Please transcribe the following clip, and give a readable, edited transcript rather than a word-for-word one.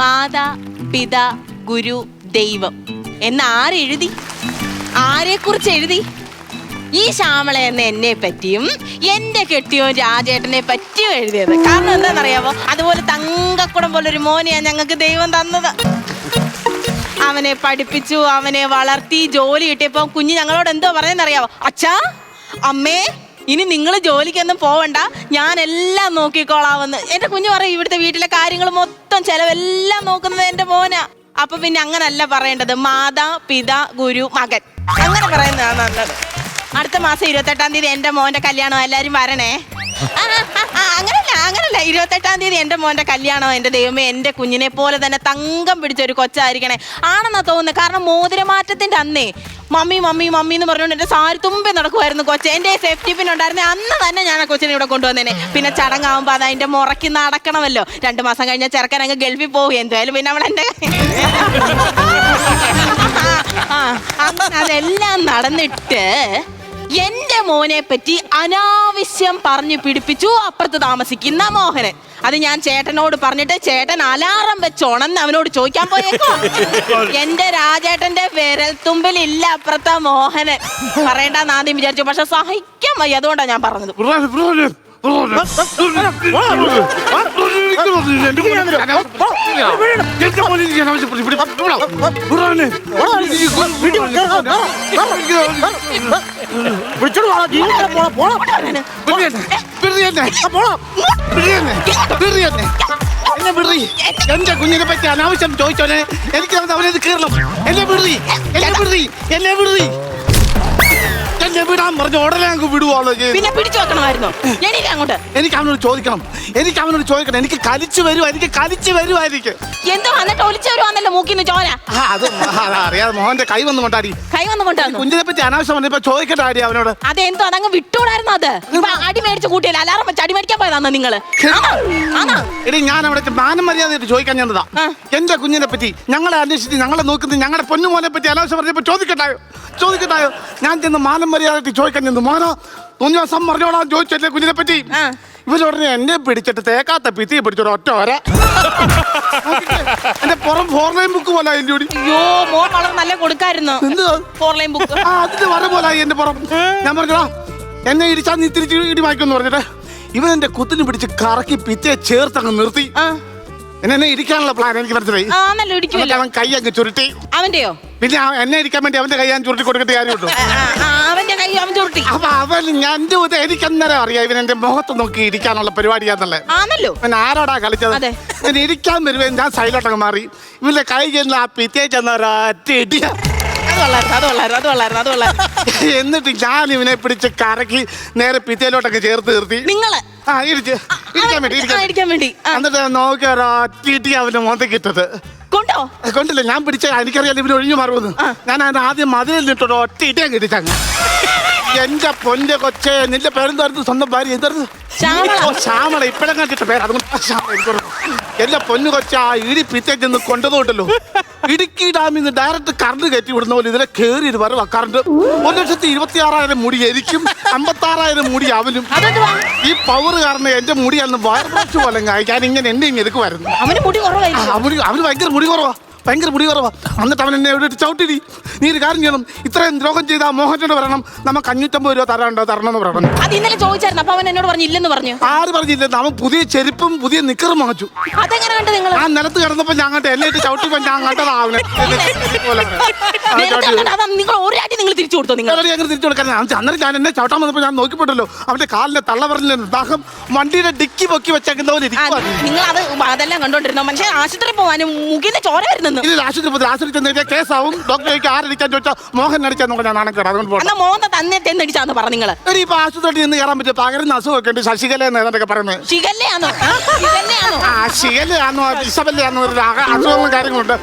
മാതാ പിതാ ഗുരു ദൈവം എന്ന് ആരെഴുതി? ആരെക്കുറിച്ച് എഴുതി? ഈ ശ്യാമള എന്ന എന്നെ പറ്റിയും എന്റെ കെട്ടിയോൻ രാജേട്ടനെ പറ്റിയും എഴുതിയത്. കാരണം എന്താണെന്നറിയാമോ? അതുപോലെ തങ്കക്കുടം പോലൊരു മോനെയാണ് ഞങ്ങൾക്ക് ദൈവം തന്നത്. അവനെ പഠിപ്പിച്ചു, അവനെ വളർത്തി, ജോലി കിട്ടിയപ്പോ കുഞ്ഞ് ഞങ്ങളോട് എന്തോ പറയുന്നറിയാവോ? അച്ഛാ, അമ്മേ, ഇനി നിങ്ങൾ ജോലിക്കൊന്നും പോവണ്ട, ഞാൻ എല്ലാം നോക്കിക്കോളാമെന്ന്. എന്റെ കുഞ്ഞ് പറയും ഇവിടുത്തെ വീട്ടിലെ കാര്യങ്ങൾ മൊത്തം ചെലവെല്ലാം നോക്കുന്നത് എന്റെ മോനാ. അപ്പൊ പിന്നെ അങ്ങനല്ല പറയേണ്ടത്, മാതാ പിതാ ഗുരു മകൻ, അങ്ങനെ പറയുന്നതാണ് നല്ലത്. അടുത്ത മാസം 28-ാം തീയതി എന്റെ മോന്റെ കല്യാണം, എല്ലാരും വരണേ. അങ്ങനല്ല 28-ാം തീയതി എന്റെ മോന്റെ കല്യാണം. എന്റെ ദൈവമേ, എന്റെ കുഞ്ഞിനെ പോലെ തന്നെ തങ്കം പിടിച്ചൊരു കൊച്ചായിരിക്കണേ. ആണെന്നാ തോന്നുന്നത്. കാരണം മോതിരമാറ്റത്തിന്റെ അന്നേ മമ്മി മമ്മി മമ്മി എന്ന് പറഞ്ഞുകൊണ്ട് എന്റെ സാരി തുമ്പേ നടക്കുമായിരുന്നു കൊച്ച്. എന്റെ സേഫ്റ്റി പിൻ ഉണ്ടായിരുന്നെ അന്ന് തന്നെ ഞാൻ ആ കൊച്ചിനെ ഇവിടെ കൊണ്ടുവന്നേനെ. പിന്നെ ചടങ്ങാവുമ്പോ അത് അതിന്റെ മുറയ്ക്ക് നടക്കണമല്ലോ. 2 മാസം കഴിഞ്ഞാൽ ചെറുക്കൻ അങ്ങ് ഗൾഫിൽ പോകും. എന്തായാലും പിന്നെ അവൾ എന്റെ അങ്ങനെ അതെല്ലാം നടന്നിട്ട് എന്റെ മോനെ പറ്റി അനാവശ്യം പറഞ്ഞു പിടിപ്പിച്ചു അപ്പുറത്ത് താമസിക്കുന്ന മോഹനൻ. അത് ഞാൻ ചേട്ടനോട് പറഞ്ഞിട്ട് ചേട്ടൻ അലാറം വെച്ചോണെന്ന് അവനോട് ചോദിക്കാൻ പോയേക്കോ. എന്റെ രാജേട്ടന്റെ വിരൽ തുമ്പിൽ ഇല്ല അപ്പുറത്തെ മോഹനൻ. പറയണ്ടെന്ന് ആദ്യം വിചാരിച്ചു, പക്ഷെ സഹിക്കാൻ വയ്യ, അതുകൊണ്ടാണ് ഞാൻ പറഞ്ഞത്. എന്റെ കുഞ്ഞിനെ പറ്റി അനാവശ്യം ചോദിച്ചോനെ. എനിക്ക് അവനത് കീറണം. എന്നെ വിടുതി, എന്നെ വിടുതി, എന്നെ വിടുതി. എന്നെ വിടാൻ പറഞ്ഞു ഉടനെ അങ്ങ് വിടുവാണോ? പിന്നെ പിടിച്ചു വെക്കണമായിരുന്നോ? അങ്ങോട്ട് എനിക്ക് അവനോട് ചോദിക്കണം. എനിക്ക് കളിച്ചു വരുമായിരിക്കും. എന്തോ വന്നിട്ട് ഒലിച്ചു വരുവാന്നല്ലോ മൂക്കിന്ന് ചോര. അറിയാതെ മോഹന്റെ കൈ വന്നു കൊണ്ടാടി. കുഞ്ഞിനെ പറ്റി അനാവശ്യം പറഞ്ഞപ്പോ ചോദിക്കട്ടെ ആടി അവനോട്. അതെന്തോ അതങ്ങ് വിട്ടൂടായിരുന്നു. അത് അടി മേടിച്ച് കൂട്ടിയല്ല, അലാറം വെച്ച് അടി മേടിക്കാൻ പോയതാന്നോ നിങ്ങള്? എടി, ഞാൻ അവിടെ മാനം മര്യാദയായിട്ട് ചോദിക്കാൻ ചെന്നതാ. എന്റെ കുഞ്ഞിനെ പറ്റി ഞങ്ങളെ അന്വേഷിച്ച് ഞങ്ങളെ നോക്കുന്നത് ഞങ്ങളുടെ പൊന്നുമോനെ പറ്റി അനാവശ്യം പറഞ്ഞപ്പോ ചോദിക്കട്ടായോ? ഞാൻ ചെന്ന് മാനം മര്യാദയായിട്ട് ചോദിക്കാൻ ചെന്നു. മോനോ കുഞ്ഞുസം പറഞ്ഞോളാം ചോദിച്ചല്ലേ കുഞ്ഞിനെ പറ്റി. ഇവരുടനെ എന്നെ പിടിച്ചിട്ട് തേക്കാത്ത ഭിത്തിയെ പിടിച്ചോടോ ഒറ്റ വരെ. എന്റെ പുറം 4 ലൈൻ ബുക്ക് പോലെ അതിന്റെ കൂടി. അയ്യോ, മോൻ വളരെ നല്ല കൊടുക്കായിരുന്നു. 4 ലൈൻ ബുക്ക് അതിന് വര പോലായി എന്റെ പുറം. ഞാൻ പറഞ്ഞോടാ, എന്നെ ഇടിച്ചാൽ നീ തിരിച്ച് ഇടി വായിക്കുമെന്ന് പറഞ്ഞിട്ട് ഇവൻ എന്റെ കുത്തിന് പിടിച്ച് കറക്കി ഭിത്തിയെ ചേർത്തങ്ങ് നിർത്തി. എന്നെ ഇരിക്കാനുള്ള പ്ലാൻ എനിക്ക് മനസ്സിലായി. അവൻ കൈ അങ്ങ് ചുരുട്ടി. അവന്റെയോ? പിന്നെ എന്നെ ഇരിക്കാൻ വേണ്ടി അവന്റെ കൈ ഞാൻ ചുരുട്ടി കൊടുക്കേണ്ട കാര്യമുണ്ടോ? അവന്റെ കൈ അവൻ ചുരുട്ടി. അപ്പൊ അവൻ എനിക്ക് അന്നേരം അറിയാം ഇവൻ എന്റെ മുഖത്ത് നോക്കി ഇരിക്കാനുള്ള പരിപാടിയാന്നല്ലേ. പിന്നെ ആരോടാ കളിച്ചത്? ഞാൻ ഇരിക്കാൻ വരുവേ ഞാൻ സൈലോട്ടങ്ങ് മാറി. ഇവന്റെ കൈ ചെന്ന് ആ ഭിത്തിയെ ചെന്ന ഒരൊറ്റ ഇടിയ. എന്നിട്ട് ഞാൻ ഇവനെ പിടിച്ച് കറക്കി നേരെ ഭിത്തിയിലോട്ടൊക്കെ ചേർത്ത് നിർത്തി. നിങ്ങള് ഇരിക്കാൻ വേണ്ടി എന്നിട്ട് നോക്കി ഒരൊറ്റ ഇടി അവന്റെ മുഖത്തേക്ക് ഇട്ടത്. കൊണ്ടില്ല, ഞാൻ പിടിച്ച എനിക്കറിയാം ഇവര് ഒഴിഞ്ഞു മാറുമെന്ന്. ഞാൻ അതിന് ആദ്യം മതിലിൽ നിന്നിട്ട് ഒറ്റ ഇടിയാൻ കിട്ടിച്ചങ്ങ്. എന്റെ പൊന്റെ കൊച്ചെ, നിന്റെ പേരെന്തായിരുന്നു? സ്വന്തം ഭാര്യ എന്തായിരുന്നു? ശ്യാമള. ഇപ്പഴങ്ങാൻ കിട്ട പേര്, അതുകൊണ്ട് എന്റെ പൊന്നു കൊച്ച ആ ഇടി പിറ്റേ ചെന്ന് കൊണ്ടതുകൊണ്ടല്ലോ, ഇടുക്കി ഡാമിൽ നിന്ന് ഡയറക്റ്റ് കറണ്ട് കയറ്റി വിടുന്ന പോലെ ഇതിനെ കയറി വരവാ കറണ്ട്. 1,26,000 മുടി എനിക്കും 56,000 മുടി അവനും. ഈ പവർ കാരണം എന്റെ മുടി അന്ന് വയർ ബ്രഷ് പോലെ ഞാൻ ഇങ്ങനെ എന്നെ എടുക്കുമായിരുന്നു. അവന് ഭയങ്കര മുടി കുറവാ. എന്നിട്ട് അവൻ എന്നെ എവിടെ ചവിട്ടിടി. നീ ഒരു കാര്യം ചെയ്യണം, ഇത്രയും ദ്രോഹം ചെയ്ത മോഹനോട് പറയണം നമുക്ക് 550 രൂപ തരണമെന്ന് പറയണം. ആര് പറഞ്ഞില്ലെന്ന്? അവൻ പുതിയ ചെരുപ്പും പുതിയ നിക്കറും വാങ്ങിച്ചു. ആ നിലത്ത് കിടന്നപ്പോ ഞാൻ കണ്ട എന്നെ ചവിട്ടിപ്പോ ഞാൻ കണ്ടതാ അവനെ. തിരിച്ചു കൊടുക്കാൻ അന്നേരം ഞാൻ എന്നെ ചവിട്ടാൻ വന്നപ്പോ ഞാൻ നോക്കിപ്പോട്ടല്ലോ അവന്റെ കാലിന്റെ തള്ള പറഞ്ഞ ദാഹം വണ്ടിയുടെ ഡിക്കി പൊക്കി വെച്ചേക്കുന്ന പോലെ ആശുപത്രി കേസാവും. ഡോക്ടർ ആരടിക്കാൻ ചോദിച്ചാൽ മോഹൻ അടിച്ചാന്ന് ഞാൻ നാണക്കേട്. അതുകൊണ്ട് ഇപ്പൊ ആശുപത്രി നിന്ന് കയറാൻ പറ്റും. പകരുന്ന അസുഖമൊക്കെ ഉണ്ട്. ശശികല എന്നൊക്കെ പറയുന്നത്. ശിഖലയാണോ ഇസബല്ലയാണോ അസുഖങ്ങളും കാര്യങ്ങളുണ്ട്.